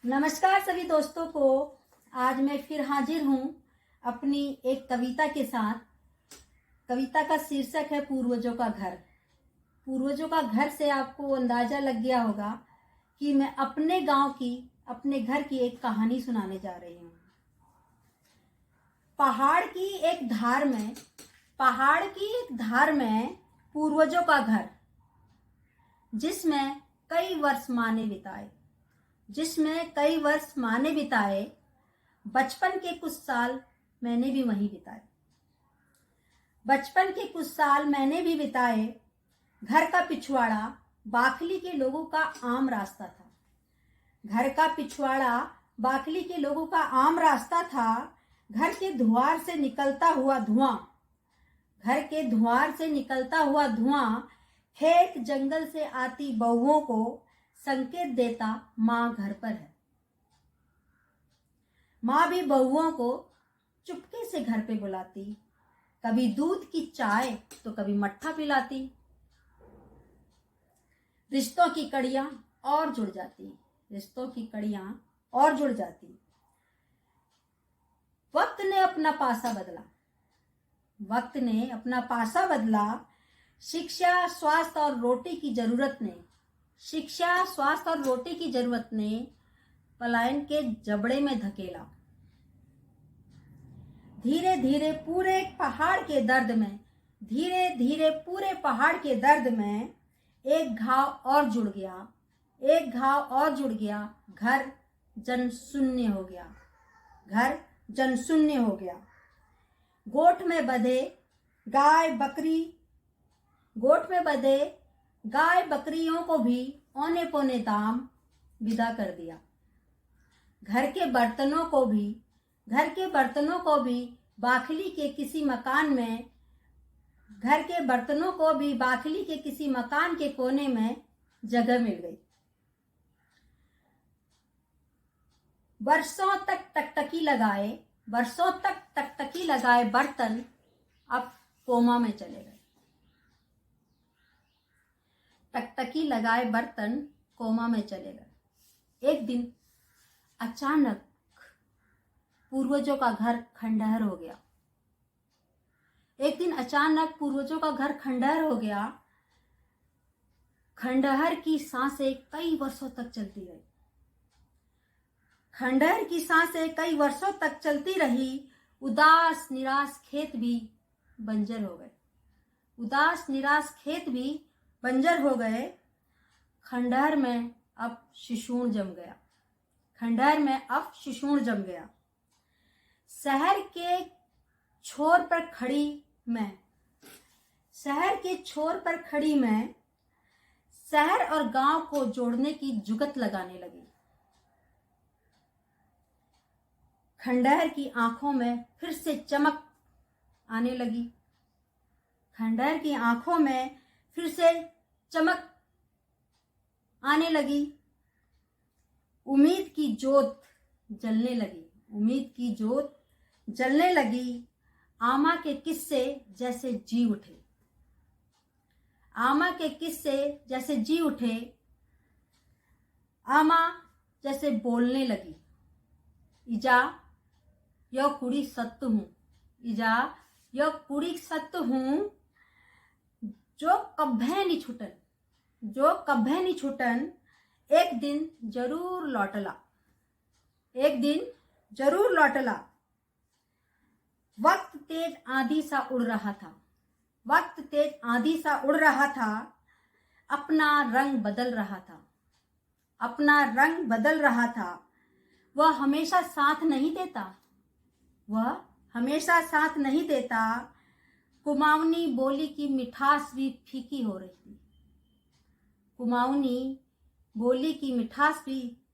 नमस्कार सभी दोस्तों को। आज मैं फिर हाजिर हूँ अपनी एक कविता के साथ। कविता का शीर्षक है पूर्वजों का घर। पूर्वजों का घर से आपको अंदाजा लग गया होगा कि मैं अपने गांव की, अपने घर की एक कहानी सुनाने जा रही हूँ। पहाड़ की एक धार में पूर्वजों का घर, जिसमें कई वर्ष माने बिताए। बचपन के कुछ साल मैंने भी वहीं बिताए। घर का पिछवाड़ा बाखली के लोगों का आम रास्ता था। घर के धुआर से निकलता हुआ धुआं खेत जंगल से आती बहुओं को संकेत देता माँ घर पर है। माँ भी बहुओं को चुपके से घर पे बुलाती, कभी दूध की चाय तो कभी मट्ठा पिलाती। रिश्तों की कड़ियां और जुड़ जाती। वक्त ने अपना पासा बदला। शिक्षा, स्वास्थ्य और रोटी की जरूरत ने पलायन के जबड़े में धकेला। धीरे धीरे पूरे पहाड़ के दर्द में एक घाव और जुड़ गया। घर जन शून्य हो गया। गोठ में बंधे गाय बकरियों को भी औने पौने दाम विदा कर दिया। घर के बर्तनों को भी बाखली के किसी मकान के कोने में जगह मिल गई। वर्षों तक टकटकी लगाए बर्तन अब कोमा में चले गए। एक दिन अचानक पूर्वजों का घर खंडहर हो गया। खंडहर की सांसें कई वर्षों तक चलती रही। उदास निराश खेत भी बंजर हो गए। खंडहर में अब शिशुण जम गया। शहर के छोर पर खड़ी मैं शहर और गांव को जोड़ने की जुगत लगाने लगी। खंडहर की आंखों में फिर से चमक आने लगी। उम्मीद की जोत जलने लगी। आमा के किस्से जैसे जी उठे। आमा जैसे बोलने लगी, इजा यो कुड़ी सत्य हूँ, जो कभे नहीं छुटन। एक दिन जरूर लौटला। वक्त तेज आंधी सा उड़ रहा था। अपना रंग बदल रहा था। वह हमेशा साथ नहीं देता। कुमाऊनी बोली की मिठास भी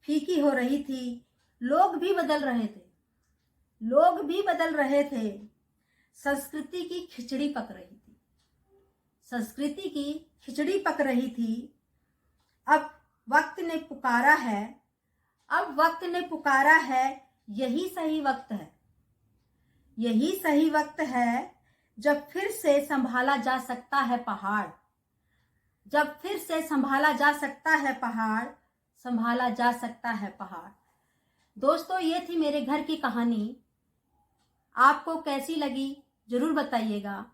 फीकी हो रही थी। लोग भी बदल रहे थे। संस्कृति की खिचड़ी पक रही थी। अब वक्त ने पुकारा है। यही सही वक्त है जब फिर से संभाला जा सकता है पहाड़। संभाला जा सकता है पहाड़। दोस्तों, ये थी मेरे घर की कहानी। आपको कैसी लगी जरूर बताइएगा।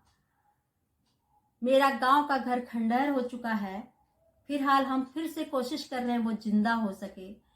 मेरा गांव का घर खंडहर हो चुका है। फिलहाल हम फिर से कोशिश कर रहे हैं वो जिंदा हो सके।